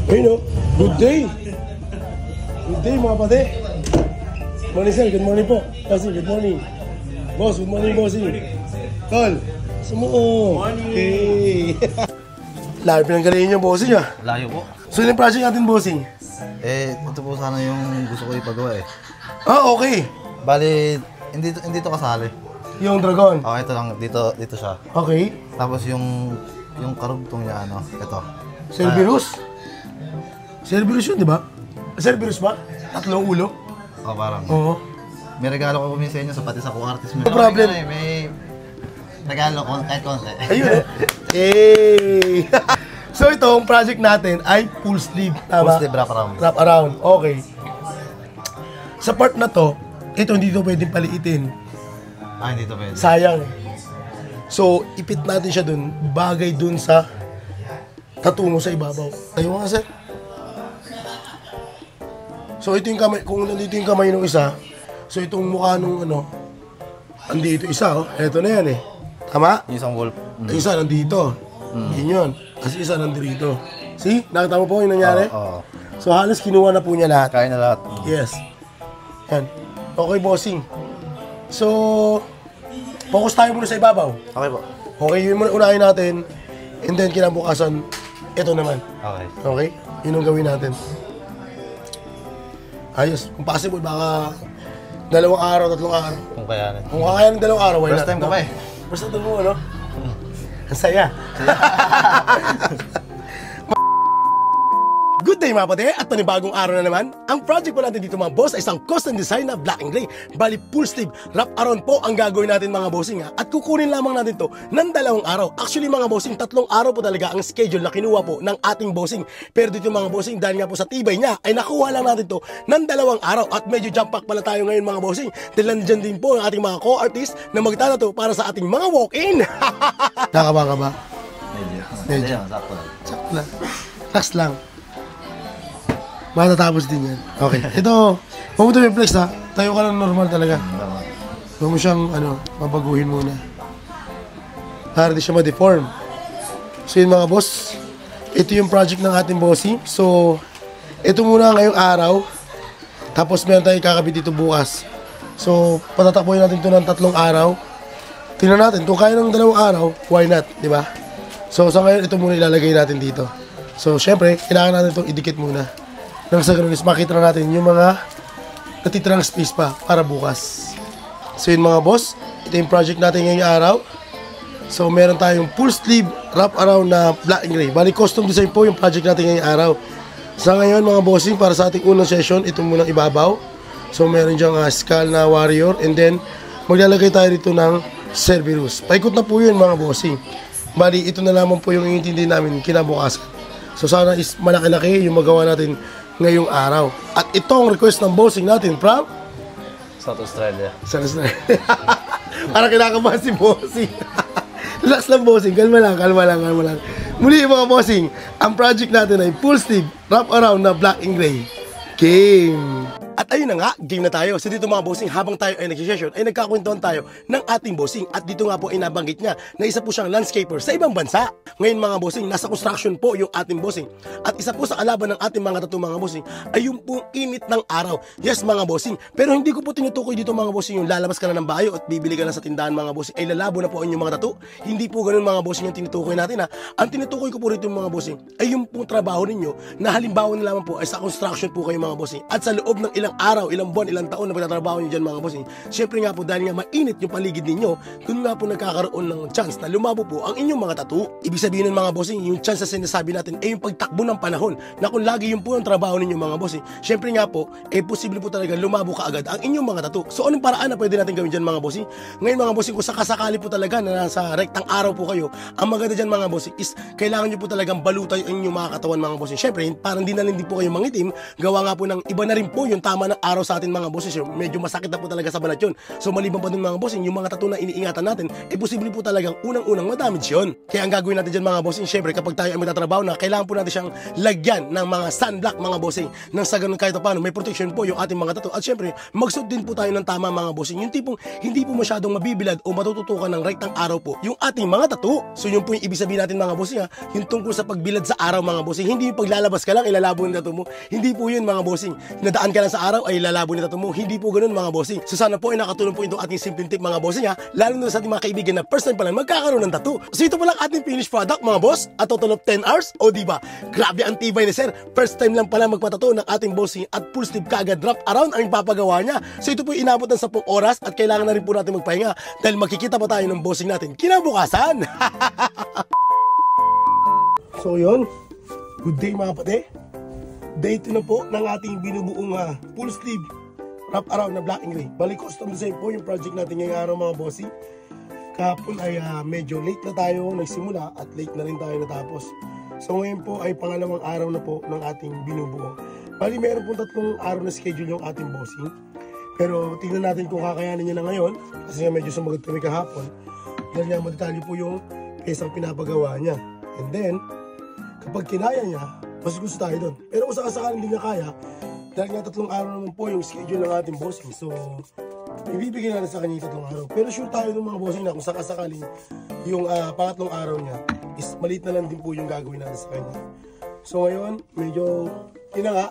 Ayun o, good day. Good day mga pate. Morning sir, good morning po. Bossing, good morning. Boss, good morning bossing. Tol, sumuo. Morning. Hey. Layo pinanggalingan yung bossing ah. Layo po. So yun yung project natin bossing? Ito po sana yung gusto ko ipagawa eh. Ah, okay. Bali, hindi to kasali. Yung dragon? Okay, ito lang. Dito siya. Okay. Tapos yung karugtong niya, ano, ito. Cerberus? Cerberus yun, di ba? Cerberus ba? Tatlong ulo? Parang. Oo. May regalo ko kami sa inyo, pati sa kung artist mo. No problem. May regalo ko, kahit konti. Ayun. Hey! So itong project natin ay full sleeve, tama? Full sleeve wrap around. Wrap around, okay. Sa part na to, ito hindi to pwedeng paliitin. Hindi to pwede. Sayang eh. So, ipit natin siya dun, bagay dun sa tattoo mo sa ibabaw. Ayaw nga sir. So ito yung kamay, kung nandito yung kamay ng isa, so itong mukha nung ano, andito isa oh, eto na yan eh. Tama? Yung isang wolf. Yung isa nandito. Yun yun. Kasi isa nandito. See? Nakita mo po yung nangyari? Oo. So halos kinuha na po niya lahat. Kaya na lahat. Yes. Yan. Okay, bossing. So, focus tayo muna sa ibabaw. Okay po. Okay, yun muna unahin natin. And then kinabukasan, ito naman. Okay. Okay? Yun ang gawin natin. Ayos. Kung possible, baka 2 araw, 3 araw. Kung kayanin. Kung kaya ng 2 araw, why not? First time ko ba eh. First time mo, ano? Ang saya. Good day mga pate, at panibagong araw na naman. Ang project po natin dito mga boss ay isang custom design na black and gray. Bali full sleeve, wrap around po ang gagawin natin mga bossing ha. At kukunin lamang natin to ng 2 araw. Actually mga bossing, 3 araw po talaga ang schedule na kinuha po ng ating bossing. Pero dito mga bossing, dahil nga po sa tibay niya, ay nakuha lang natin to ng 2 araw. At medyo jump pack pala tayo ngayon mga bossing. Dahil nandiyan din po ang ating mga co-artist na magtatato para sa ating mga walk-in. Nakaba ka ba? Medyo. Sakto lang. Sakto lang. Relax lang. Matatapos din yan. Okay. Ito, huwag mo ito yung flex ha. Tayo ka lang normal talaga. Huwag mo siyang, mabaguhin muna. Para di siya ma-deform. So yun mga boss, ito yung project ng ating bossing. So, ito muna ngayong araw. Tapos meron tayong kakabit dito bukas. So, patatakbuhin natin ito ng 3 araw. Tingnan natin, kung kaya ng 2 araw, why not, di ba? So, sa ngayon, ito muna ilalagay natin dito. So, syempre, kailangan natin itong idikit muna. Nang sa ganun is makita na natin yung mga natitirang space pa para bukas. So yun mga boss, ito yung project natin ngayong araw. So meron tayong full sleeve wrap around na black and gray. Bali custom design po yung project natin ngayong araw. Sa ngayon mga bossing, para sa ating unang session, ito munang ibabaw. So meron dyang skull na warrior, and then maglalagay tayo dito ng Cerberus. Paikot na po yun mga bossing. Bali ito na lamang po yung iintindi namin kinabukasan. So sana is malaki-laki yung magawa natin ngayong araw. At ito ang request ng bossing natin from South Australia. South Australia. Parang kinakabahan si bossing. Relax lang bossing, kalma lang. Muli mga bossing, ang project natin ay full sleeve wrap around na black and gray. Game! At ayun na nga, game na tayo. So dito mga bossing, habang tayo ay nag-session, ay nagkakwentuhan tayo ng ating bossing. At dito nga po ay nabanggit niya na isa po siyang landscaper sa ibang bansa. Ngayon mga bossing, nasa construction po yung ating bossing. At isa po sa kalaban ng ating mga tattoo mga bossing ay yung pong init ng araw. Yes mga bossing, pero hindi ko po tinutukoy dito mga bossing yung lalabas ka na ng bayo at bibili ka na sa tindahan mga bossing ay lalabo na po ang inyong mga tattoo. Hindi po ganun mga bossing yung tinutukoy natin ha. Ang tinutukoy ko po rito mga bossing ay yung pong trabaho ninyo na halimbawa na lamang po ay sa construction po kayo mga bossing. At sa loob ng ilang araw, ilang buwan, ilang taon na pagtatrabaho nyo dyan mga bossing, syempre nga po dahil nga mainit yung paligid ninyo, dun nga po nagkakaroon ng chance na lumabo po ang inyong mga tattoo. Ibig sabihin ng mga bossing, yung chance na sinasabi natin ay yung pagtakbo ng panahon na kung lagi yung po yung trabaho ninyo mga bossing, syempre nga po, posible po talaga lumabo ka agad ang inyong mga tattoo. So anong paraan na pwede natin gawin dyan mga bossing? Ngayon mga bossing, kung sakasakali po talaga na nasa rektang araw po kayo, ang maganda dyan mga bossing is kailangan nyo po talagang balutay ang inyong mga katawan mga bossing. Syempre, parang di na lang din po kayo mangitim, gawa nga po ng iba na rin po yung tama tama ng araw sa atin mga bossing. So, medyo masakit na po talaga sa balat yun. So maliban pa dun mga bossing, yung mga tattoo na iniingatan natin, posible po talagang unang-unang madamage yun. Kaya ang gagawin natin dyan mga bossing, syempre kapag tayo ay magtatrabaho na, kailangan po natin siyang lagyan ng mga sunblock mga bossing. Nang sa ganun kahit paano, may protection po yung ating mga tattoo. At syempre, magsuot din po tayo ng tama mga bossing. Yung tipong hindi po masyadong mabibilad o matututukan ng right ng araw po yung ating mga tattoo. So yun po yung ibig sabihin natin mga bossing ha, yung tungkol sa pagbilad sa araw mga bossing. Hindi yung paglalabas ka lang, ilalabo yung tattoo mo. Hindi po yun mga bossing. Nadaan ka lang sa araw ay ilalabo yung tattoo mo. Hindi po ganun mga bossing. So sana po ay nakatulong po itong ating simple tip mga bossing ha, lalo na sa ating mga kaibigan na first time pa lang magkakaroon ng tattoo. So ito pa lang ating finished product mga boss, at total of 10 hours. O diba, grabe ang tibay ni sir. First time lang pala magpatattoo ng ating bossing at full sleeve kagad wrap around ang papagawa niya. So ito po inabot ng 10 oras at kailangan na rin po natin magpahinga dahil makikita pa tayo ng bossing natin kinabukasan. So yun, good day mga pate. Day 2 na po ng ating binubuong full sleeve wrap around na black and gray. Balik custom design po yung project natin ngayong araw mga bossing. Kahapon ay medyo late na tayo nagsimula at late na rin tayo natapos. So ngayon po ay pangalawang araw na po ng ating binubuo. Bali meron po 3 araw na schedule yung ating bossing. Pero tingnan natin kung kakayanin niya na ngayon. Kasi nga medyo sumagot kami kahapon. Dahil nga madetalye po yung pesang pinapagawa niya. And then, kapag kinaya niya, mas gusto tayo doon. Pero kung sakasakaling hindi niya kaya, dahil nga 3 araw naman po yung schedule ng ating bossing. So, ibibigay natin sa kanya yung 3 araw. Pero sure tayo ng mga bossing na kung sakasakaling yung pangatlong araw niya is maliit na lang din po yung gagawin natin sa kanya. So ngayon, medyo nga,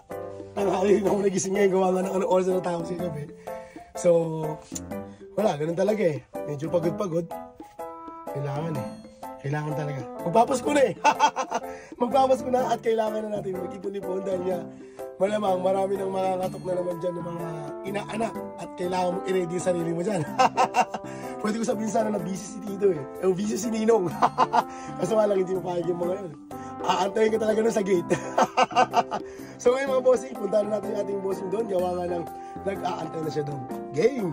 tanghali rin ako nagising ngayon, gawa nga ng anong oras na natapos sa gabi. So, wala, ganun talaga eh. Medyo pagod-pagod. Kailangan talaga. Magpapasko na eh. Magpapasko na at kailangan na natin mag-ipon-ipon dahil nga malamang marami ng makakatok na naman dyan ng mga inaanak at kailangan mo i-ready yung sarili mo dyan. Pwede ko sabihin sana na busy si Tito eh. O busy si Ninong. Kaso nga lang hindi mapahig yung mga yun. Aantayin ka talaga na sa gate. So ngayon mga bossing, puntahan natin yung ating bossing doon. Gawa nga lang nag-aantay na siya doon. Game!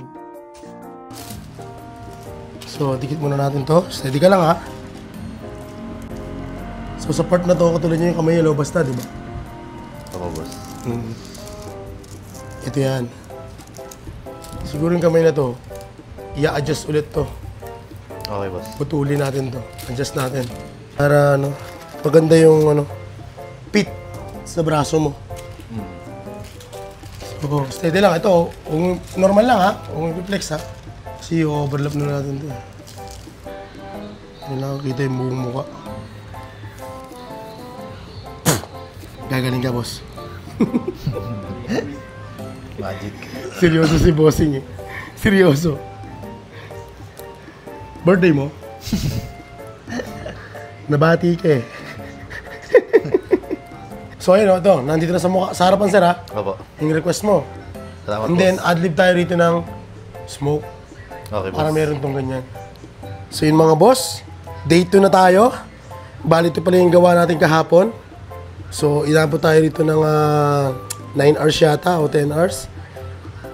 So dikit muna natin to. Steady ka lang ha. So sa part na to, katulad niya yung kamay yellow basta, di ba? Ako boss. Ito yan. Siguro yung kamay na to, i-adjust ulit to. Okay boss. Putulin natin to. Adjust natin. Para maganda yung fit sa braso mo. So, steady lang. Ito, kung normal lang ha. Kung i-flex ha. Kasi overlap na natin to. Hindi nakakita yung buong mukha. Gagaling ka, boss. Magic. Seryoso si bossing eh. Seryoso. Birthday mo? Nabati ka eh. So ayun ito, nandito na sa harapan sir ha. Opo. Yung request mo. Salamat And then adlib tayo rito ng smoke. Okay boss. Para meron tong ganyan. So yun mga boss, day 2 na tayo. Bali ito pala yung gawa natin kahapon. So inabot tayo rito ng 9 hours yata o 10 hours.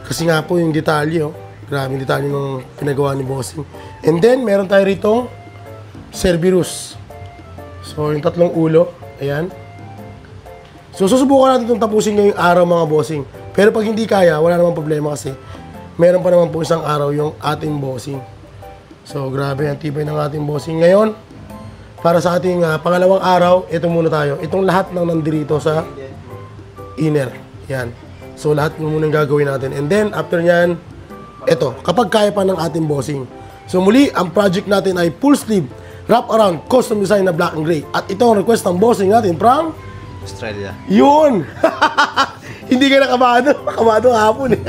Kasi nga po yung detalye oh. Grabe yung detalye ng pinagawa ni bossing. And then meron tayo rito Cerberus. So yung 3 ulo, ayan. So susubukan natin itong tapusin ngayong araw mga bossing. Pero pag hindi kaya, wala namang problema kasi meron pa naman po isang araw yung ating bossing. So grabe ang tibay ng ating bossing. Ngayon, para sa ating pangalawang araw, ito muna tayo. Itong lahat ng nandirito sa inner. Yan. So lahat muna yung gagawin natin. And then after nyan, ito, kapag kaya pa ng ating bossing. So muli, ang project natin ay full sleeve, wrap around, custom design na black and gray. At ito ang request ng bossing natin from Australia. yun! Hindi ka nakabado. Nakabado hapon eh.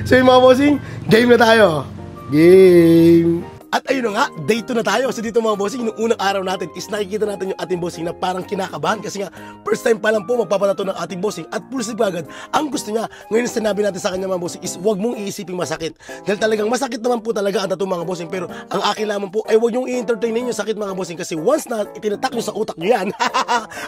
So yung mga bossing, game na tayo. Game! At ayun na nga, day 2 na tayo. Kasi dito mga bossing, nung unang araw natin is nakikita natin yung ating bossing na parang kinakabahan. Kasi nga, first time pa lang po magpapatato ng ating bossing at full sleeve agad. Ang gusto niya, ngayon sinabi natin sa kanya mga bossing is huwag mong iisiping masakit. Dahil talagang masakit naman po talaga ang tattoo mga bossing. Pero ang akin lamang po ay huwag niyong i-entertainin yung sakit mga bossing. Kasi once na itinatak niyo sa utak niyo yan,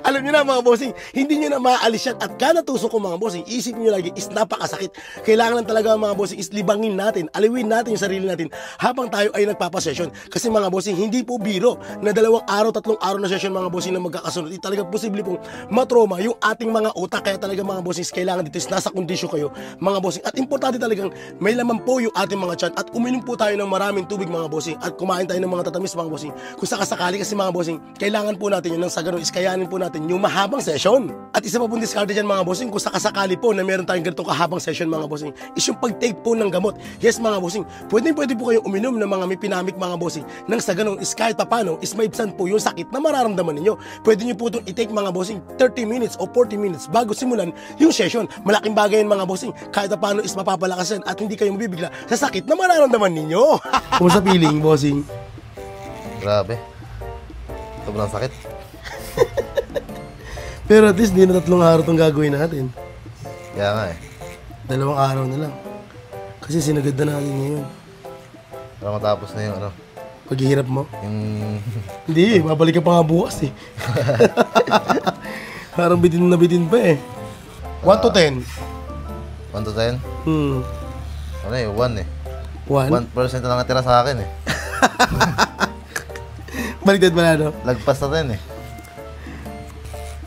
alam niyo na mga bossing, hindi niyo na maaalis yan. At kada tusok ko mga bossing, isipin niyo lagi is napakasakit. Kailangan lang talaga mga bossing is libangin natin, aliwin natin yung sarili natin habang tayo ay nagpapatato magpapasession. Kasi mga bossing, hindi po biro na 2 araw, 3 araw na session mga bossing na magkakasunod. Talaga posible pong matroma yung ating mga utak. Kaya talaga mga bossing, kailangan dito is nasa kondisyon kayo mga bossing. At importante talagang may laman po yung ating mga tiyan at uminom po tayo ng maraming tubig mga bossing at kumain tayo ng mga tatamis mga bossing. Kung sakasakali kasi mga bossing, kailangan po natin yun nang sa ganun is kayanin po natin yung mahabang session. At isa pa pong discard dyan mga bossing, kung sakasakali po na meron tayong ganitong kahabang session mga bossing, is yung pag-take po ng gamot. Yes mga bossing, pwede po kayong uminom ng mga may pinamik mga bossing nang sa ganun is kahit papano is maibsan po yung sakit na mararamdaman ninyo. Pwede nyo po itong i-take mga bossing 30 minutes o 40 minutes bago simulan yung session. Malaking bagay yan mga bossing, kahit papano is mapapalakasan at hindi kayo mabibigla sa sakit na mararamdaman ninyo. Kumusta feeling bossing? Grabe. Sobrang sakit. Pero at least di na 3 araw itong gagawin natin. Kaya nga 2 araw na lang. Kasi sinagad na natin ngayon. Para matapos na yung ano. Paghihirap mo? Yung... Hindi, babalik ka pa nga bukas eh. Parang bitin na bitin pa eh. 1 to 10? 1 to 10? Ano 1 eh. 1? 1% na lang natira sa akin eh. Baliktad pala no? Lagpas na 10 eh.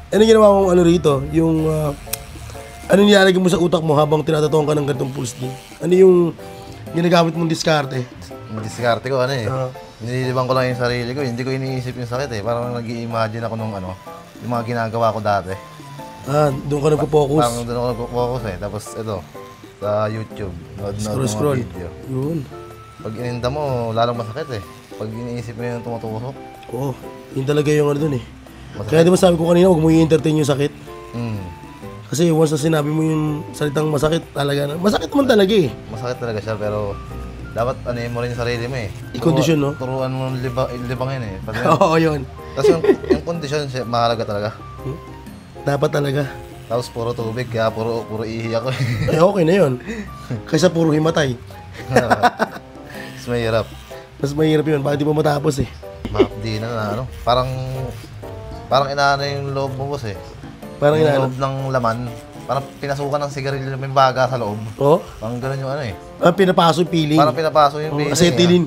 Ano ginawa mong ano rito? Yung... ano nilalagay mo sa utak mo habang tinatatuan ka ng ganitong pulse din? Ano yung ginagamit mong diskarte? Yung diskarte ko ano eh. Nililibang ko lang yung sarili ko. Hindi ko iniisip yung sakit eh. Parang nag-i-imagine ako nung ano, yung mga ginagawa ko dati. Doon ka nagpo-focus? Parang doon ako nagpo-focus eh. Tapos ito, sa YouTube. Scroll. Video. Yun. Pag ininda mo, lalong masakit eh. Pag iniisip mo yung tumutusok. Oo. Yun talaga yung ano dun eh. Masakit. Kaya di ba sabi ko kanina, huwag mo i-entertain yung sakit. Kasi once na sinabi mo yung salitang masakit, talaga na. Masakit naman talaga eh. Masakit talaga siya pero dapat anuhin mo rin yung sarili mo eh. I-condition no? Turuan mo libangin eh. Oo, yun. Tapos yung condition siya, mahalaga talaga. Dapat talaga. Tapos puro tubig, kaya puro ihi ako eh. Eh okay na yun. Kaysa puro himatay. Mas mahirap. Mas mahirap yun, bakit di mo matapos eh. Mahapdi na ano. Parang inaano yung loob mo boss eh. Parang yung inaano? loob ng laman. Parang pinasukan ng sigarilyo ng baga sa loob. Oo? Parang gano'n yung ano eh. Pinapaso yung feeling. Parang pinapaso yung feeling. Acetylene.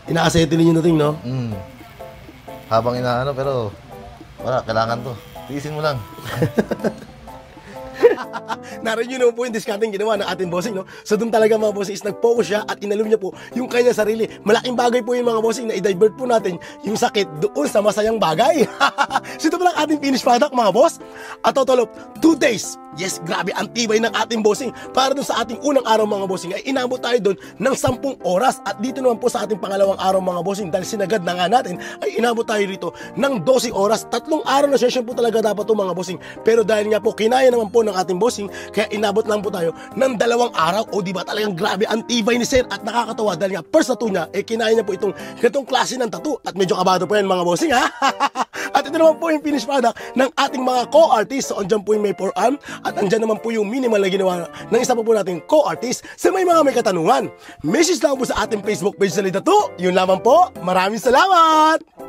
Ina-acetylene yung dating, no? Habang inaano pero wala, kailangan to. Tiisin mo lang. Narin yun po yung discarding ginawa ng ating bossing, no? So doon talaga mga bossing is nag-focus siya at inalum niya po yung kanyang sarili. Malaking bagay po yung mga bossing na i-divert po natin yung sakit doon sa masayang bagay. So ito pala ang ating finished product mga boss. A total of 2 days. Yes, grabe, ang tibay ng ating bossing. Para doon sa ating unang araw mga bossing ay inabot tayo doon ng 10 oras. At dito naman po sa ating pangalawang araw mga bossing, dahil sinagad na nga natin, ay inabot tayo rito ng 12 oras. 3 araw na session po talaga dapat to mga bossing. Pero dahil nga po kinaya naman po ng ating bossing, kaya inabot lang po tayo ng 2 araw. O diba talagang grabe ang tibay ni sir at nakakatawa dahil nga first tattoo niya, kinaya niya po itong klase ng tattoo. At medyo kabado po yan mga bossing ha. At ito naman po yung finished product ng ating mga co-artists. So andyan po yung may forearm at andyan naman po yung minimal na ginawa ng isa po nating co-artist sa may mga may katanungan. Message lang po sa ating Facebook page sa Lida 2. Yun lamang po. Maraming salamat!